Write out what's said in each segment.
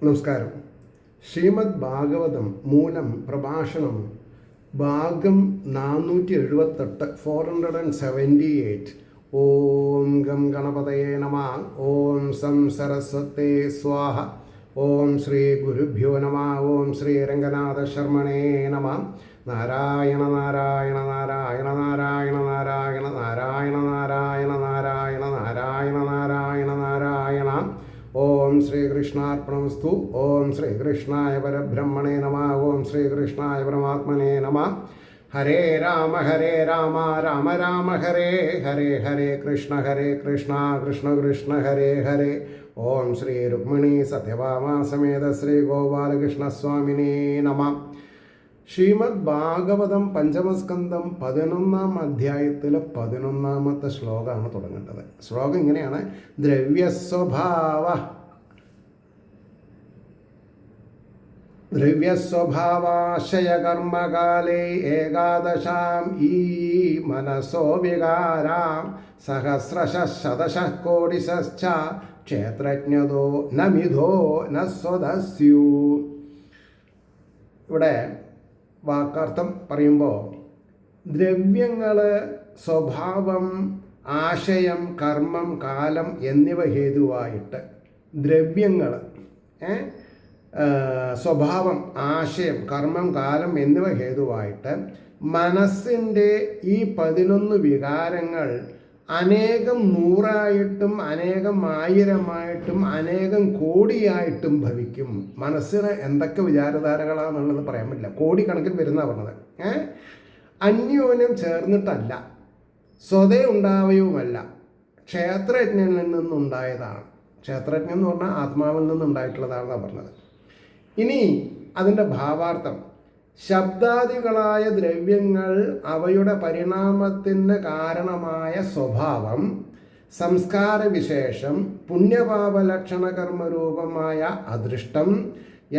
നമസ്കാരം. ശ്രീമദ് ഭാഗവതം മൂലം പ്രഭാഷണം ഭാഗം 478 478. ഓം ഗം ഗണപതയേ നമഃ. ഓം സം സരസ്വതേ സ്വാഹ. ഓം ശ്രീ ഗുരുഭ്യോ നമഃ. ഓം ശ്രീ രംഗനാഥ ശർമ്മണേ നമഃ. നാരായണ നാരായണ നാരായണ നാരായണ നാരായണ നാരായണ നാരായണ നാരായണ നാരായണ നാരായണ നാരായണ. ഓം ശ്രീകൃഷ്ണാർപ്പണമസ്തു. ഓം ശ്രീകൃഷ്ണായ പരബ്രഹ്മണേ നമഃ. ഓം ശ്രീകൃഷ്ണായ പരമാത്മനേ നമഃ. ഹരേ രാമ രാമ രാമ ഹരേ ഹരേ. ഹരേ കൃഷ്ണ കൃഷ്ണ കൃഷ്ണ ഹരേ ഹരേ. ഓം ശ്രീ രുക്മിണി സത്യഭാമ സമേത ശ്രീ ഗോപാലകൃഷ്ണസ്വാമിനേ നമഃ. ശ്രീമദ് ഭാഗവതം പഞ്ചമസ്കന്ധം 11-ാം അധ്യായത്തിൽ 11-ാമത്തെ ശ്ലോകമാണ് തുടങ്ങേണ്ടത്. ശ്ലോകം ഇങ്ങനെയാണ്: ദ്രവ്യസ്വഭാവാശയകർമ്മകാലേ ഏകാദശാം ഈ മനസോ വികാരാം സഹസ്രശതശഃ കോടിശ്ച ക്ഷേത്രജ്ഞതോ നമിധോ ന സ്വദസ്യു. ഇവിടെ വാക്കർത്ഥം പറയുമ്പോൾ ദ്രവ്യങ്ങൾ, സ്വഭാവം, ആശയം, കർമ്മം, കാലം എന്നിവ ഹേതുവായിട്ട് ദ്രവ്യങ്ങൾ, സ്വഭാവം, ആശയം, കർമ്മം, കാലം എന്നിവ ഹേതുവായിട്ട് മനസ്സിൻ്റെ ഈ 11 വികാരങ്ങൾ അനേകം നൂറായിട്ടും അനേകം ആയിരമായിട്ടും അനേകം കോടിയായിട്ടും ഭവിക്കും. മനസ്സിന് എന്തൊക്കെ വിചാരധാരകളാണെന്നുള്ളത് പറയാൻ പറ്റില്ല. കോടിക്കണക്കിൽ വരുന്ന പറഞ്ഞത്. അന്യോന്യം ചേർന്നിട്ടല്ല, സ്വതേ ഉണ്ടാവുകയുമല്ല, ക്ഷേത്രജ്ഞനിൽ നിന്നുണ്ടായതാണ്. ക്ഷേത്രജ്ഞൻ എന്ന് പറഞ്ഞാൽ ആത്മാവിൽ നിന്നുണ്ടായിട്ടുള്ളതാണെന്നാണ് പറഞ്ഞത്. ഇനി അതിൻ്റെ ഭാവാർത്ഥം: ശബ്ദാദികളായ ദ്രവ്യങ്ങൾ, അവയുടെ പരിണാമത്തിന് കാരണമായ സ്വഭാവം, സംസ്കാരവിശേഷം, പുണ്യപാപലക്ഷണകർമ്മരൂപമായ അദൃഷ്ടം,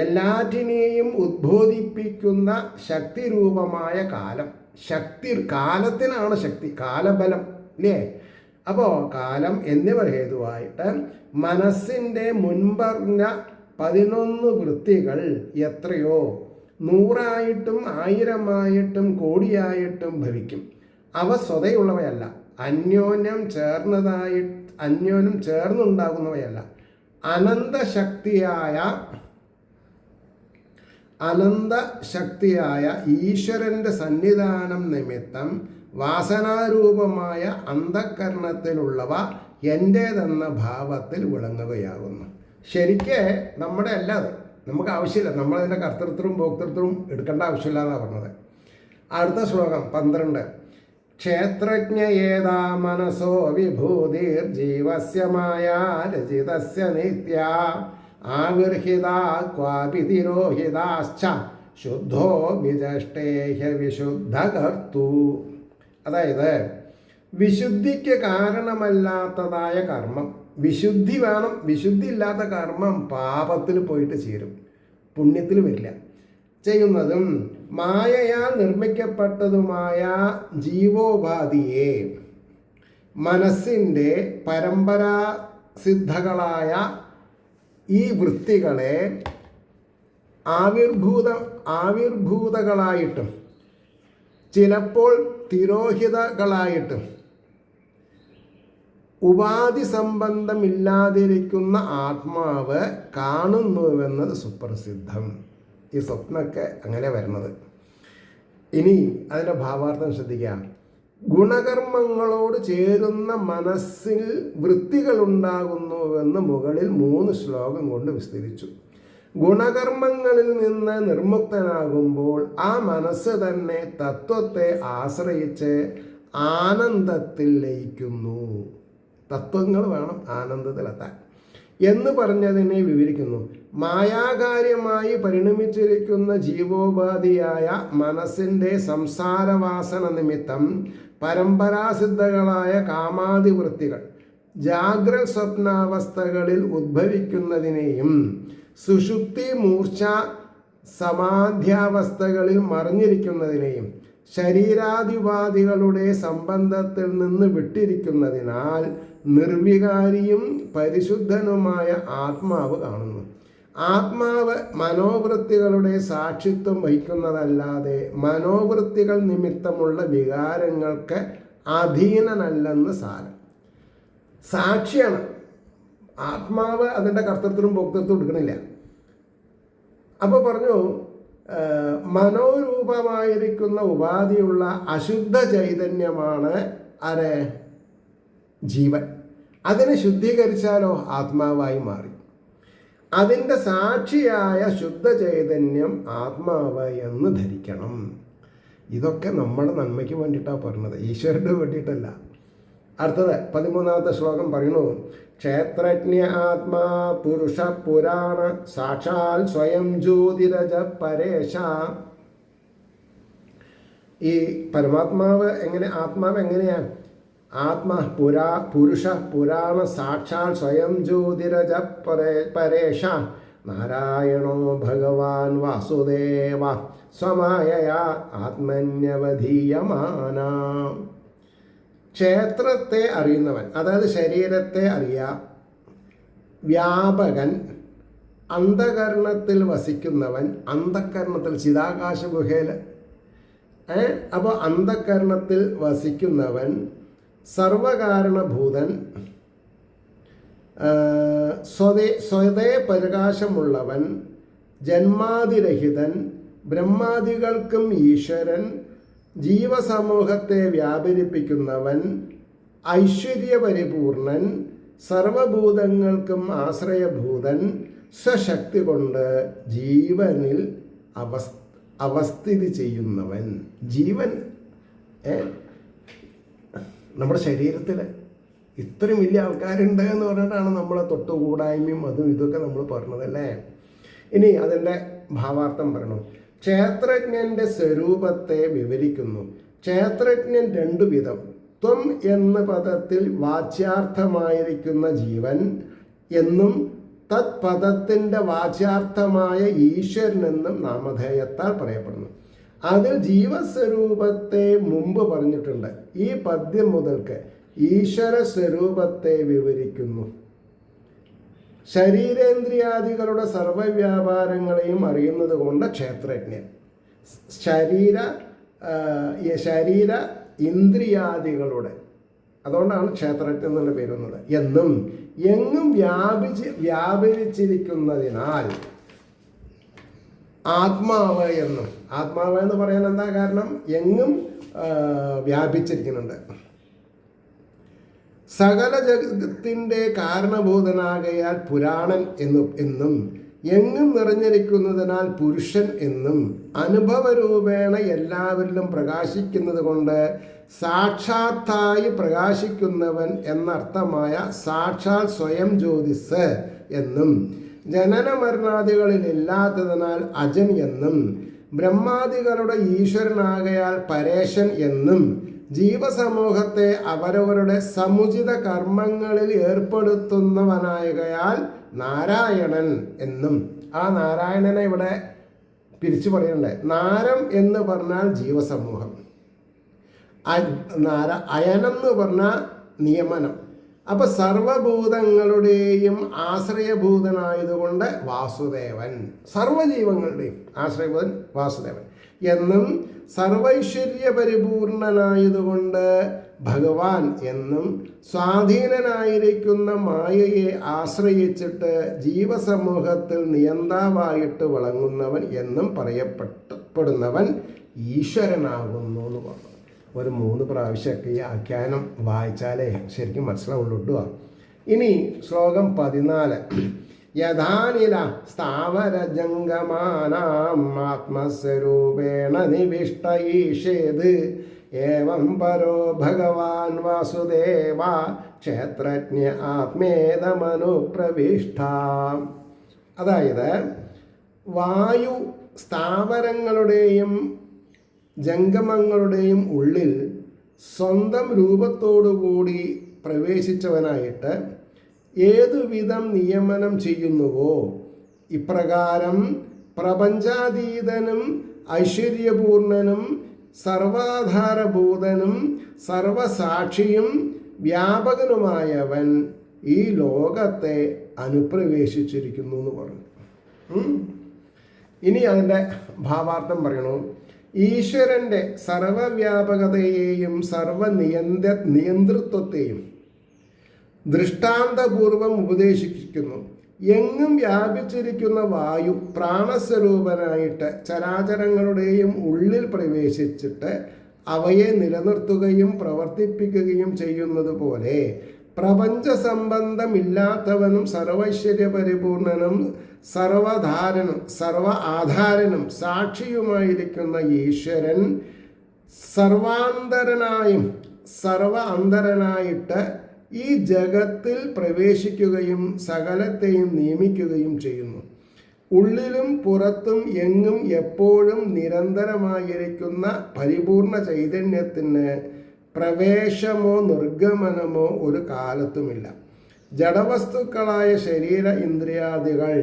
എല്ലാറ്റിനെയും ഉദ്ബോധിപ്പിക്കുന്ന ശക്തിരൂപമായ കാലം. കാലത്തിനാണ് ശക്തി, കാലബലം ഇല്ലേ? അപ്പോൾ കാലം എന്നിവ ഹേതുവായിട്ട് മനസ്സിൻ്റെ മുൻപറഞ്ഞ 11 വൃത്തികൾ എത്രയോ നൂറായിട്ടും ആയിരമായിട്ടും കോടിയായിട്ടും ഭവിക്കും. അവ സ്വതയുള്ളവയല്ല, അന്യോന്യം ചേർന്നുണ്ടാകുന്നവയല്ല. അനന്തശക്തിയായ ഈശ്വരൻ്റെ സന്നിധാനം നിമിത്തം വാസനാരൂപമായ അന്ധകരണത്തിലുള്ളവ എൻ്റേതെന്ന ഭാവത്തിൽ വിളങ്ങുകയാകുന്നു. ശരിക്ക് നമ്മുടെ അല്ല അത്, നമുക്ക് ആവശ്യമില്ല. നമ്മളതിൻ്റെ കർത്തൃത്വവും ഭോക്തൃത്വവും എടുക്കേണ്ട ആവശ്യമില്ല എന്നാണ് പറഞ്ഞത്. അടുത്ത ശ്ലോകം 12. ക്ഷേത്രജ്ഞ ഏതാ മനസോ വിഭൂതിർ ജീവസ്യ മായാ രചിതസ്യ നിത്യ ആവിർഹിത ക്വാപി തിരോഹിതാശ്ച ശുദ്ധോ വിജഷ്ടേഹ വിശുദ്ധകർത്തു. അതായത് വിശുദ്ധിക്ക് കാരണമല്ലാത്തതായ കർമ്മം, വിശുദ്ധി വേണം. വിശുദ്ധി ഇല്ലാത്ത കർമ്മം പാപത്തിൽ പോയിട്ട് ചേരും, പുണ്യത്തിൽ വരില്ല. ചെയ്യുന്നതും മായയാൽ നിർമ്മിക്കപ്പെട്ടതുമായ ജീവോപാധിയെ, മനസ്സിൻ്റെ പരമ്പരാസിദ്ധകളായ ഈ വൃത്തികളെ ആവിർഭൂതകളായിട്ടും ചിലപ്പോൾ തിരോഹിതകളായിട്ടും ഉപാധി സംബന്ധമില്ലാതിരിക്കുന്ന ആത്മാവ് കാണുന്നുവെന്നത് സുപ്രസിദ്ധം. ഈ സ്വപ്നമൊക്കെ അങ്ങനെ വരുന്നത്. ഇനി അതിൻ്റെ ഭാവാർത്ഥം ശ്രദ്ധിക്കാം. ഗുണകർമ്മങ്ങളോട് ചേരുന്ന മനസ്സിൽ വൃത്തികളുണ്ടാകുന്നുവെന്ന് മുകളിൽ 3 ശ്ലോകം കൊണ്ട് വിസ്തരിച്ചു. ഗുണകർമ്മങ്ങളിൽ നിന്ന് നിർമുക്തനാകുമ്പോൾ ആ മനസ്സ് തന്നെ തത്വത്തെ ആശ്രയിച്ച് ആനന്ദത്തിൽ ലയിക്കുന്നു. തത്വങ്ങൾ വേണം ആനന്ദത്തിലെത്താൻ എന്ന് പറഞ്ഞതിനെ വിവരിക്കുന്നു. മായാകാര്യമായി പരിണമിച്ചിരിക്കുന്ന ജീവോപാധിയായ മനസ്സിൻ്റെ സംസാരവാസന നിമിത്തം പരമ്പരാസിദ്ധകളായ കാമാദിവൃത്തികൾ ജാഗ്രത് സ്വപ്നാവസ്ഥകളിൽ ഉദ്ഭവിക്കുന്നതിനെയും സുഷുപ്തി മൂർച്ഛ സമാധ്യാവസ്ഥകളിൽ മറിഞ്ഞിരിക്കുന്നതിനെയും ശരീരാദിവാദികളുടെ സംബന്ധത്തിൽ നിന്ന് വിട്ടിരിക്കുന്നതിനാൽ നിർവികാരിയും പരിശുദ്ധനുമായ ആത്മാവ് കാണുന്നു. ആത്മാവ് മനോവൃത്തികളുടെ സാക്ഷിത്വം വഹിക്കുന്നതല്ലാതെ മനോവൃത്തികൾ നിമിത്തമുള്ള വികാരങ്ങൾക്ക് അധീനനല്ലെന്ന് സാരം. സാക്ഷിയാണ്. ആത്മാവ് അതിൻ്റെ കർത്തൃത്വം ഭോക്തൃത്വം എടുക്കണില്ല. അപ്പോൾ പറഞ്ഞു, മനോരൂപമായിരിക്കുന്ന ഉപാധിയുള്ള അശുദ്ധ ചൈതന്യമാണ് ആരെ? ജീവൻ. അതിനെ ശുദ്ധീകരിച്ചാലോ ആത്മാവായി മാറി. അതിൻ്റെ സാക്ഷിയായ ശുദ്ധ ചൈതന്യം ആത്മാവ് എന്ന് ധരിക്കണം. ഇതൊക്കെ നമ്മുടെ നന്മയ്ക്ക് വേണ്ടിയിട്ടാണ് പറഞ്ഞത്, ഈശ്വരന് വേണ്ടിയിട്ടല്ല. അടുത്തത് 13ാമത്തെ ശ്ലോകം പറയുന്നു, ക്ഷേത്രജ്ഞ ആത്മാ പുരുഷ പുരാണ സാക്ഷാൽ സ്വയം ജ്യോതിരജ പരേശ. ഈ പരമാത്മാവ് ആത്മാവ് എങ്ങനെയാണ്? പുരുഷ പുരാണ സാക്ഷാൽ സ്വയം ജ്യോതിരജ പരേശ നാരായണോ ഭഗവാൻ വാസുദേവ സ്വമായയാ ആത്മന്യവധീയമാന. ക്ഷേത്രത്തെ അറിയുന്നവൻ, അതായത് ശരീരത്തെ അറിയാം, വ്യാപകൻ, അന്ധകരണത്തിൽ വസിക്കുന്നവൻ, അന്ധകരണത്തിൽ ചിതാകാശ ഗുഹയിൽ അപ്പോൾ അന്ധകരണത്തിൽ വസിക്കുന്നവൻ, സർവകാരണഭൂതൻ, സ്വതേ പ്രകാശമുള്ളവൻ, ജന്മാതിരഹിതൻ, ബ്രഹ്മാദികൾക്കും ഈശ്വരൻ, ജീവസമൂഹത്തെ വ്യാപരിപ്പിക്കുന്നവൻ, ഐശ്വര്യപരിപൂർണൻ, സർവഭൂതങ്ങൾക്കും ആശ്രയഭൂതൻ, സ്വശക്തി കൊണ്ട് ജീവനിൽ അവസ്ഥിതി ചെയ്യുന്നവൻ. ജീവൻ നമ്മുടെ ശരീരത്തിൽ ഇത്രയും വലിയ ആൾക്കാരുണ്ട് എന്ന് പറഞ്ഞിട്ടാണ് നമ്മളെ തൊട്ടുകൂടായ്മയും അതും ഇതൊക്കെ നമ്മൾ പറഞ്ഞതല്ലേ. ഇനി അതിൻ്റെ ഭാവാർത്ഥം പറയണം. ക്ഷേത്രജ്ഞൻ്റെ സ്വരൂപത്തെ വിവരിക്കുന്നു. ക്ഷേത്രജ്ഞൻ രണ്ടു വിധം. ത്വം എന്ന പദത്തിൽ വാച്യാർത്ഥമായിരിക്കുന്ന ജീവൻ എന്നും തത്പദത്തിൻ്റെ വാച്യാർത്ഥമായ ഈശ്വരൻ എന്നും നാമധേയത്താൽ പറയപ്പെടുന്നു. അതിൽ ജീവസ്വരൂപത്തെ മുമ്പ് പറഞ്ഞിട്ടുണ്ട്. ഈ പദ്യം മുതൽക്ക് ഈശ്വര സ്വരൂപത്തെ വിവരിക്കുന്നു. ശരീരേന്ദ്രിയാദികളുടെ സർവവ്യാപാരങ്ങളെയും അറിയുന്നത് കൊണ്ട് ക്ഷേത്രജ്ഞൻ. ശരീര ഇന്ദ്രിയാദികളുടെ, അതുകൊണ്ടാണ് ക്ഷേത്രജ്ഞൻ എന്നുള്ള പേര് വന്നത്. എന്നും എങ്ങും വ്യാപരിച്ചിരിക്കുന്നതിനാൽ ആത്മാവ് എന്നും. ആത്മാവ് എന്ന് പറയാൻ എന്താ കാരണം? എങ്ങും വ്യാപിച്ചിരിക്കുന്നുണ്ട്. സകല ജഗത്തിൻ്റെ കാരണഭൂതനാകയാൽ പുരാണൻ എന്നും എങ്ങും നിറഞ്ഞിരിക്കുന്നതിനാൽ പുരുഷൻ എന്നും അനുഭവരൂപേണ എല്ലാവരിലും പ്രകാശിക്കുന്നത് കൊണ്ട് സാക്ഷാത്തായി പ്രകാശിക്കുന്നവൻ എന്നർത്ഥമായ സാക്ഷാൽ സ്വയം ജ്യോതിസ് എന്നും ജനനമരണാദികളിൽ ഇല്ലാത്തതിനാൽ അജൻ എന്നും ബ്രഹ്മാദികളുടെ ഈശ്വരനാകയാൽ പരേശൻ എന്നും ജീവസമൂഹത്തെ അവരവരുടെ സമുചിത കർമ്മങ്ങളിൽ ഏർപ്പെടുത്തുന്നവനായകയാൽ നാരായണൻ എന്നും. ആ നാരായണനെ ഇവിടെ പിരിച്ചു പറയണ്ടേ. നാരം എന്ന് പറഞ്ഞാൽ ജീവസമൂഹം, അയനം എന്ന് പറഞ്ഞാൽ നിയമനം. അപ്പം സർവഭൂതങ്ങളുടെയും ആശ്രയഭൂതനായതുകൊണ്ട് വാസുദേവൻ, സർവജീവങ്ങളുടെയും ആശ്രയഭൂതൻ വാസുദേവൻ എന്നും സർവൈശ്വര്യ പരിപൂർണനായതുകൊണ്ട് ഭഗവാൻ എന്നും സ്വാധീനനായിരിക്കുന്ന മായയെ ആശ്രയിച്ചിട്ട് ജീവസമൂഹത്തിൽ നിയന്താവായിട്ട് വിളങ്ങുന്നവൻ എന്നും പറയപ്പെടുന്നവൻ ഈശ്വരനാകുന്നു എന്ന് പറഞ്ഞു. ഒരു 3 പ്രാവശ്യമൊക്കെ ഈ ആഖ്യാനം വായിച്ചാലേ ശരിക്കും മനസ്സിലാവുള്ളൂ കേട്ടോ. ഇനി ശ്ലോകം 14. യഥാനില സ്ഥാവരജംഗമാനാം ആത്മസ്വരൂപേണ നിവിഷ്ട ഈഷേത് ഏവം പരോ ഭഗവാൻ വാസുദേവ ക്ഷേത്രജ്ഞ ആത്മേതമനുപ്രവിഷ്ട. അതായത് വായു സ്ഥാവരങ്ങളുടെയും ജംഗമങ്ങളുടെയും ഉള്ളിൽ സ്വന്തം രൂപത്തോടുകൂടി പ്രവേശിച്ചവനായിട്ട് ഏതുവിധം നിയമനം ചെയ്യുന്നുവോ ഇപ്രകാരം പ്രപഞ്ചാതീതനും ഐശ്വര്യപൂർണനും സർവാധാരഭൂതനും സർവസാക്ഷിയും വ്യാപകനുമായവൻ ഈ ലോകത്തെ അനുപ്രവേശിച്ചിരിക്കുന്നു എന്ന് പറഞ്ഞു. ഇനി അതിൻ്റെ ഭാവാർത്ഥം പറയണു. ഈശ്വരൻ്റെ സർവവ്യാപകതയെയും നിയന്ത്രിത്വത്തെയും ദൃഷ്ടാന്തപൂർവം ഉപദേശിക്കുന്നു. എങ്ങും വ്യാപിച്ചിരിക്കുന്ന വായു പ്രാണസ്വരൂപനായിട്ട് ചരാചരങ്ങളുടെയും ഉള്ളിൽ പ്രവേശിച്ചിട്ട് അവയെ നിലനിർത്തുകയും പ്രവർത്തിപ്പിക്കുകയും ചെയ്യുന്നത് പോലെ പ്രപഞ്ച സംബന്ധമില്ലാത്തവനും സർവൈശ്വര്യപരിപൂർണനും സർവ ആധാരനും സാക്ഷിയുമായിരിക്കുന്ന ഈശ്വരൻ സർവാന്തരനായിട്ട് ഈ ജഗത്തിൽ പ്രവേശിക്കുകയും സകലത്തെയും നിയമിക്കുകയും ചെയ്യുന്നു. ഉള്ളിലും പുറത്തും എങ്ങും എപ്പോഴും നിരന്തരമായിരിക്കുന്ന പരിപൂർണ ചൈതന്യത്തിന് പ്രവേശമോ നിർഗമനമോ ഒരു കാലത്തുമില്ല. ജഡവസ്തുക്കളായ ശരീര ഇന്ദ്രിയാദികൾ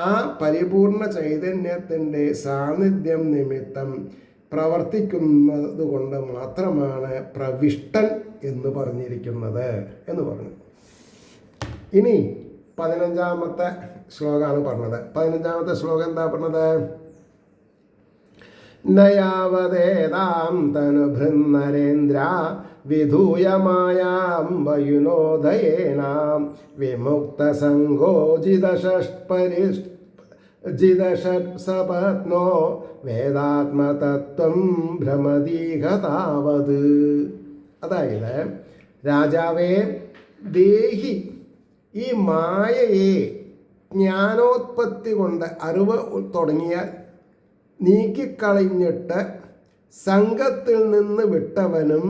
ആ പരിപൂർണ ചൈതന്യത്തിൻ്റെ സാന്നിധ്യം നിമിത്തം പ്രവർത്തിക്കുന്നത് കൊണ്ട് മാത്രമാണ് പ്രവിഷ്ടൻ എന്ന് പറഞ്ഞിരിക്കുന്നത് എന്ന് പറഞ്ഞു. ഇനി 15-ാമത്തെ ശ്ലോകമാണ് പറഞ്ഞത്. 15-ാമത്തെ ശ്ലോകം എന്താ പറഞ്ഞത്? നയാവദേതാം തനുഭൃന്നരേന്ദ്ര വിധൂയമായാം വയുനോദയേനാം വിമുക്തസംഗോജിതഷത്പരിജിതഷത്സപത്നോ വേദാത്മതത്വം ഭ്രമദീഹതാവത്. അതായത്, രാജാവേ, ദേഹി ഈ മായയെ ജ്ഞാനോത്പത്തി കൊണ്ട് അറിവ് തുടങ്ങിയാൽ നീക്കിക്കളഞ്ഞിട്ട് സംഘത്തിൽ നിന്ന് വിട്ടവനും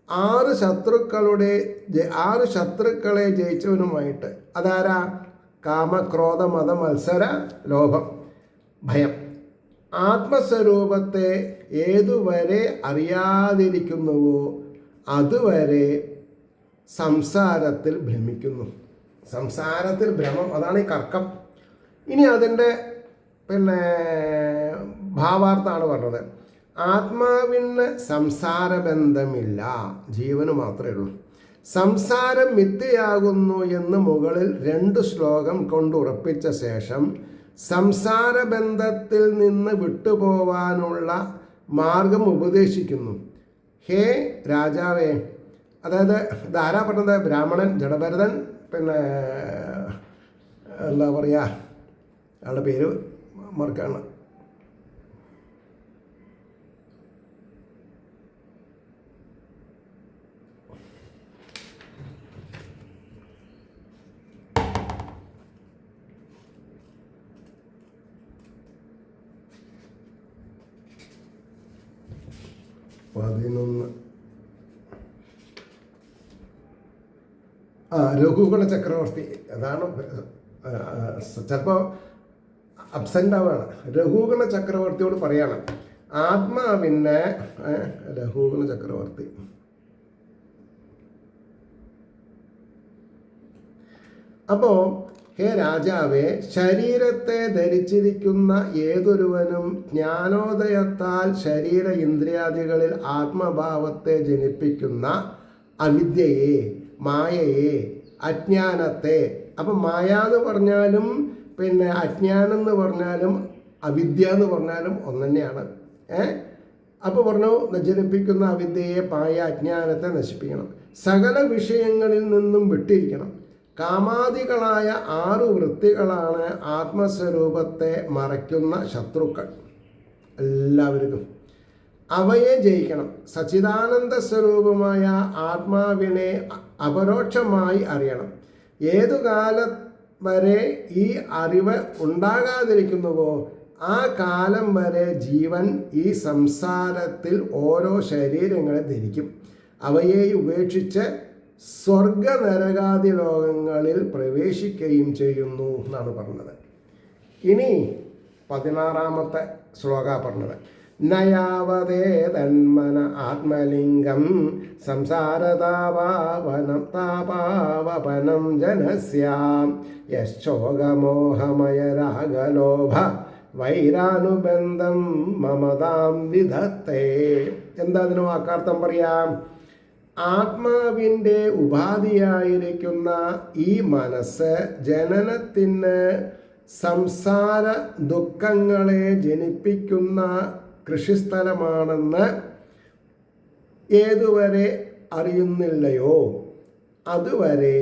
6 ശത്രുക്കളെ ജയിച്ചവനുമായിട്ട്, അതാരാ? കാമക്രോധ മത മത്സര ലോഭം ഭയം. ആത്മസ്വരൂപത്തെ ഏതുവരെ അറിയാതിരിക്കുന്നുവോ അതുവരെ സംസാരത്തിൽ ഭ്രമിക്കുന്നു. സംസാരത്തിൽ ഭ്രമം, അതാണ് ഈ കർക്കം. ഇനി അതിൻ്റെ ഭാവാർത്ഥാണ് പറഞ്ഞത്. ആത്മാവിന് സംസാരബന്ധമില്ല, ജീവന് മാത്രമേ ഉള്ളൂ. സംസാരം മിഥ്യയാകുന്നു എന്ന് മുകളിൽ 2 ശ്ലോകം കൊണ്ട് ഉറപ്പിച്ച ശേഷം സംസാരബന്ധത്തിൽ നിന്ന് വിട്ടുപോവാനുള്ള മാർഗം ഉപദേശിക്കുന്നു. ഹേ രാജാവേ, അതായത് ഇതാരാ പറഞ്ഞത്? ബ്രാഹ്മണൻ ജഡഭരതൻ, എന്താ പറയുക, അയാളുടെ പേര് മറക്കാണ്. രഘുകുല ചക്രവർത്തി. അതാണ് ചിലപ്പോൾ അബ്സെൻ്റ് ആവാണ്. രഘുകുല ചക്രവർത്തിയോട് പറയാണ്, ആത്മാവിൻ്റെ രഘുകുല ചക്രവർത്തി അപ്പോൾ, ഹേ രാജാവേ, ശരീരത്തെ ധരിച്ചിരിക്കുന്ന ഏതൊരുവനും ജ്ഞാനോദയത്താൽ ശരീര ഇന്ദ്രിയാദികളിൽ ആത്മഭാവത്തെ ജനിപ്പിക്കുന്ന അവിദ്യയെ, മായയെ, അജ്ഞാനത്തെ, അപ്പം മായ എന്ന് പറഞ്ഞാലും അജ്ഞാനം എന്ന് പറഞ്ഞാലും അവിദ്യ എന്ന് പറഞ്ഞാലും ഒന്ന് തന്നെയാണ്. അപ്പോൾ പറഞ്ഞു, ജനിപ്പിക്കുന്ന അവിദ്യയെ, മായ, അജ്ഞാനത്തെ നശിപ്പിക്കണം. സകല വിഷയങ്ങളിൽ നിന്നും വിട്ടിരിക്കണം. കാമാദികളായ 6 വൃത്തികളാണ് ആത്മസ്വരൂപത്തെ മറയ്ക്കുന്ന ശത്രുക്കൾ എല്ലാവർക്കും. അവയെ ജയിക്കണം. സച്ചിദാനന്ദ സ്വരൂപമായ ആത്മാവിനെ അപരോക്ഷമായി അറിയണം. ഏതു കാലം വരെ ഈ അറിവ് ഉണ്ടാകാതിരിക്കുന്നുവോ ആ കാലം വരെ ജീവൻ ഈ സംസാരത്തിൽ ഓരോ ശരീരങ്ങളെ ധരിക്കും. അവയെ ഉപേക്ഷിച്ച് സ്വർഗ നരകാദി ലോകങ്ങളിൽ പ്രവേശിക്കുകയും ചെയ്യുന്നു എന്നാണ് പറഞ്ഞത്. ഇനി 16-ാമത്തെ ശ്ലോക പറഞ്ഞത്. നയാവതേ തന്മന ആത്മലിംഗം സംസാരതാപാവനം ജനസ്യാം യശോകമോഹമയ രാഗലോഭ വൈരാനുബന്ധം മമതാം വിധത്തെ. എന്താ അതിന് വാക്കാർത്ഥം പറയാം? ആത്മാവിൻ്റെ ഉപാധിയായിരിക്കുന്ന ഈ മനസ്സ് ജനനത്തിന് സംസാര ദുഃഖങ്ങളെ ജനിപ്പിക്കുന്ന കൃഷിസ്ഥലമാണെന്ന് ഏതുവരെ അറിയുന്നില്ലയോ അതുവരെ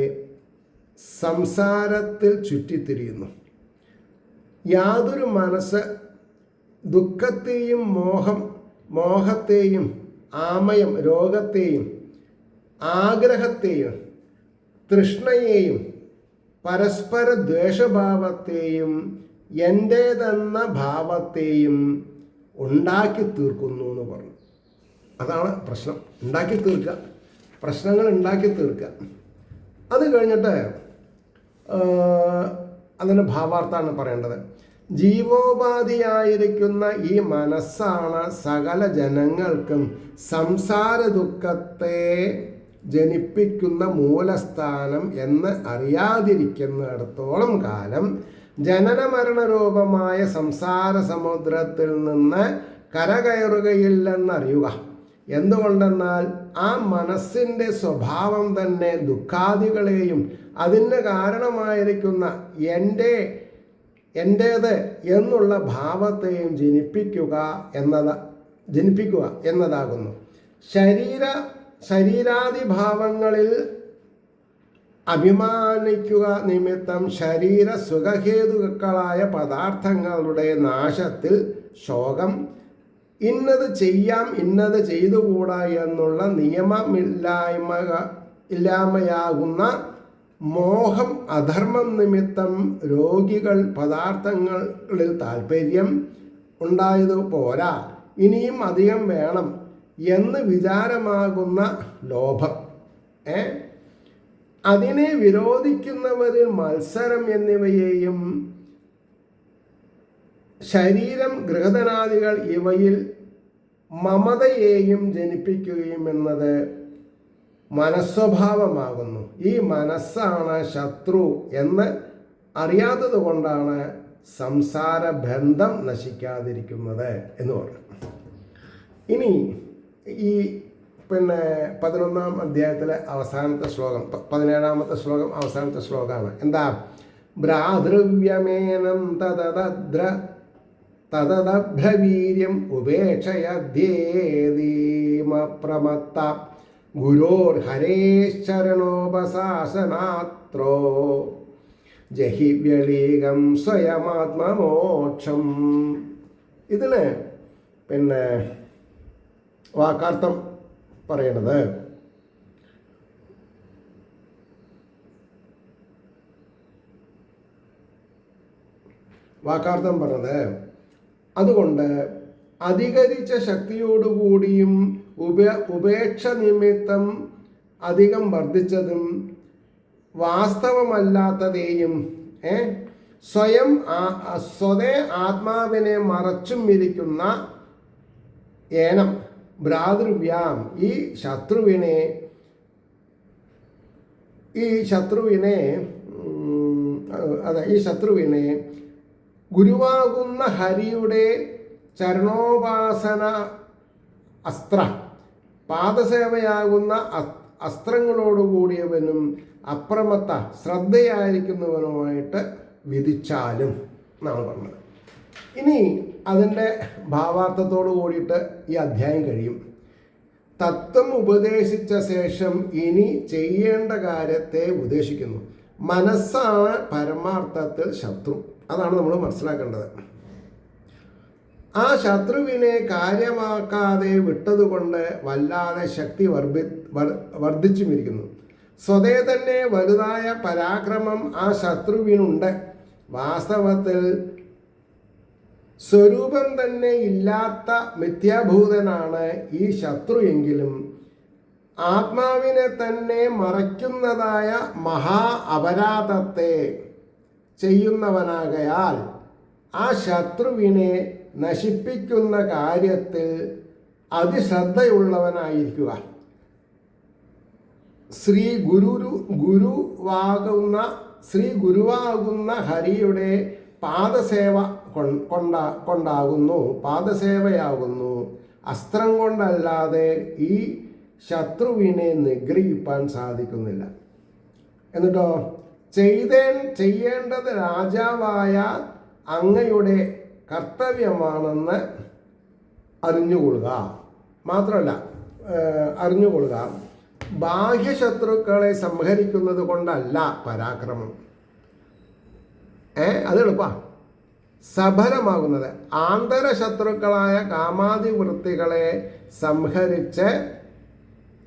സംസാരത്തിൽ ചുറ്റിത്തിരിയുന്നു. യാതൊരു മനസ്സ് ദുഃഖത്തെയും മോഹത്തെയും ആമയം രോഗത്തെയും ആഗ്രഹത്തെയും തൃഷ്ണയെയും പരസ്പര ദ്വേഷഭാവത്തെയും എൻ്റേതെന്ന ഭാവത്തെയും ഉണ്ടാക്കി തീർക്കുന്നു എന്ന് പറഞ്ഞു. അതാണ് പ്രശ്നം. ഉണ്ടാക്കി തീർക്കുക, പ്രശ്നങ്ങൾ ഉണ്ടാക്കി തീർക്കുക. അത് കഴിഞ്ഞിട്ട് അതിൻ്റെ ഭാവാർത്ഥാണ് പറയേണ്ടത്. ജീവോപാധിയായിരിക്കുന്ന ഈ മനസ്സാണ് സകല ജനങ്ങൾക്കും സംസാര ദുഃഖത്തെ ജനിപ്പിക്കുന്ന മൂലസ്ഥാനം എന്ന് അറിയാതിരിക്കുന്നിടത്തോളം കാലം ജനനമരണരൂപമായ സംസാര സമുദ്രത്തിൽ നിന്ന് കരകയറുകയില്ലെന്നറിയുക. എന്തുകൊണ്ടെന്നാൽ ആ മനസ്സിൻ്റെ സ്വഭാവം തന്നെ ദുഃഖാദികളെയും അതിന് കാരണമായിരിക്കുന്ന എൻ്റേത് എന്നുള്ള ഭാവത്തെയും ജനിപ്പിക്കുക എന്നതാകുന്നു. ശരീരാദിഭാവങ്ങളിൽ അഭിമാനിക്കുക നിമിത്തം ശരീര സുഖഹേതുക്കളായ പദാർത്ഥങ്ങളുടെ നാശത്തിൽ ശോകം, ഇന്നത് ചെയ്യാം ഇന്നത് ചെയ്തുകൂടാ എന്നുള്ള നിയമമില്ലായ്മയാകുന്ന മോഹം, അധർമ്മം നിമിത്തം രോഗികൾ പദാർത്ഥങ്ങളിൽ താല്പര്യം ഉണ്ടായതു പോരാ ഇനിയും അധികം വേണം എന്ന് വിചാരമാകുന്ന ലോഭം, അതിനെ വിരോധിക്കുന്നവരിൽ മത്സരം എന്നിവയെയും ശരീരം ഗൃഹധനാദികൾ ഇവയിൽ മമതയെയും ജനിപ്പിക്കുകയും എന്നത് മനസ്വഭാവമാകുന്നു. ഈ മനസ്സാണ് ശത്രു എന്ന് അറിയാത്തത് കൊണ്ടാണ് സംസാര ബന്ധം നശിക്കാതിരിക്കുന്നത് എന്ന് പറഞ്ഞു. ഇനി ഈ 11-ാം അധ്യായത്തിലെ അവസാനത്തെ ശ്ലോകം, 17-ാമത്തെ ശ്ലോകം അവസാനത്തെ ശ്ലോകമാണ്. എന്താ? ഭ്രാതൃവ്യമേനം തദഭ്രവീര്യം ഉപേക്ഷയധ്യേദീമപ്രമത്ത ഗുരോർഹരേശ്ചരണോപസാസനാത്രോ ജഹി വ്യളീകം സ്വയമാത്മമോക്ഷം. ഇതിന് വാക്കാർത്ഥം പറയണത്, അതുകൊണ്ട് അധികരിച്ച ശക്തിയോടുകൂടിയും ഉപേക്ഷ നിമിത്തം അധികം വർദ്ധിച്ചതും വാസ്തവമല്ലാത്തതേയും സ്വതേ ആത്മാവിനെ മറച്ചും ഇരിക്കുന്ന ഏനം ഭ്രാതൃവ്യാം ഈ ശത്രുവിനെ ഗുരുവാകുന്ന ഹരിയുടെ ചരണോപാസന പാദസേവയാകുന്ന അസ്ത്രങ്ങളോടുകൂടിയവനും അപ്രമത്ത ശ്രദ്ധയായിരിക്കുന്നവനുമായിട്ട് വിധിച്ചാലും എന്നാണ് പറഞ്ഞത്. ഇനി അതിൻ്റെ ഭാവാർത്ഥത്തോടു കൂടിയിട്ട് ഈ അധ്യായം കഴിയും. തത്വം ഉപദേശിച്ച ശേഷം ഇനി ചെയ്യേണ്ട കാര്യത്തെ ഉപദേശിക്കുന്നു. മനസ്സാണ് പരമാർത്ഥത്തിൽ ശത്രു. അതാണ് നമ്മൾ മനസ്സിലാക്കേണ്ടത്. ആ ശത്രുവിനെ കാര്യമാക്കാതെ വിട്ടതുകൊണ്ട് വല്ലാതെ ശക്തി വർദ്ധിച്ചുമിരിക്കുന്നു. സ്വതേ തന്നെ വലുതായ പരാക്രമം ആ ശത്രുവിനുണ്ട്. വാസ്തവത്തിൽ സ്വരൂപം തന്നെ ഇല്ലാത്ത മിഥ്യാഭൂതനാണ് ഈ ശത്രു എങ്കിലും ആത്മാവിനെ തന്നെ മറയ്ക്കുന്നതായ മഹാ അപരാധത്തെ ചെയ്യുന്നവനാകയാൽ ആ ശത്രുവിനെ നശിപ്പിക്കുന്ന കാര്യത്തിൽ അതിശ്രദ്ധയുള്ളവനായിരിക്കുക. ഗുരുവാകുന്ന ഹരിയുടെ പാദസേവയാകുന്നു അസ്ത്രം കൊണ്ടല്ലാതെ ഈ ശത്രുവിനെ നിഗ്രഹിപ്പാൻ സാധിക്കുന്നില്ല. എന്നിട്ടോ ചെയ്യേണ്ടത് രാജാവായ അങ്ങയുടെ കർത്തവ്യമാണെന്ന് അറിഞ്ഞുകൊള്ളുക. മാത്രമല്ല അറിഞ്ഞുകൊള്ളുക, ബാഹ്യശത്രുക്കളെ സംഹരിക്കുന്നത് കൊണ്ടല്ല പരാക്രമം. അത് എളുപ്പമാണ്. സഫലമാകുന്നത് ആന്തരശത്രുക്കളായ കാമാതിവൃത്തികളെ സംഹരിച്ച്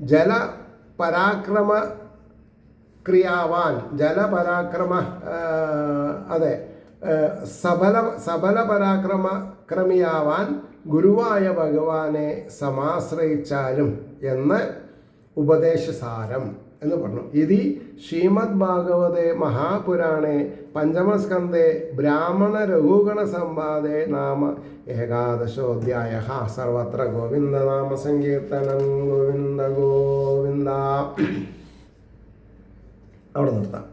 ജലപരാക്രമ സബല പരാക്രമിയാവാൻ ഗുരുവായ ഭഗവാനെ സമാശ്രയിച്ചാലും എന്ന് ഉപദേശസാരം എന്ന് പറഞ്ഞു. ഇതി ശ്രീമദ് ഭാഗവതേ മഹാപുരാണേ പഞ്ചമസ്കന്ധേ ബ്രാഹ്മണ രഘുഗണ സംവാദേ നാമ ഏകാദശോധ്യായഃ. സർവത്ര ഗോവിന്ദനാമ സങ്കീർത്തനം. ഗോവിന്ദ ഗോവിന്ദ. അവിടെ നിർത്താം.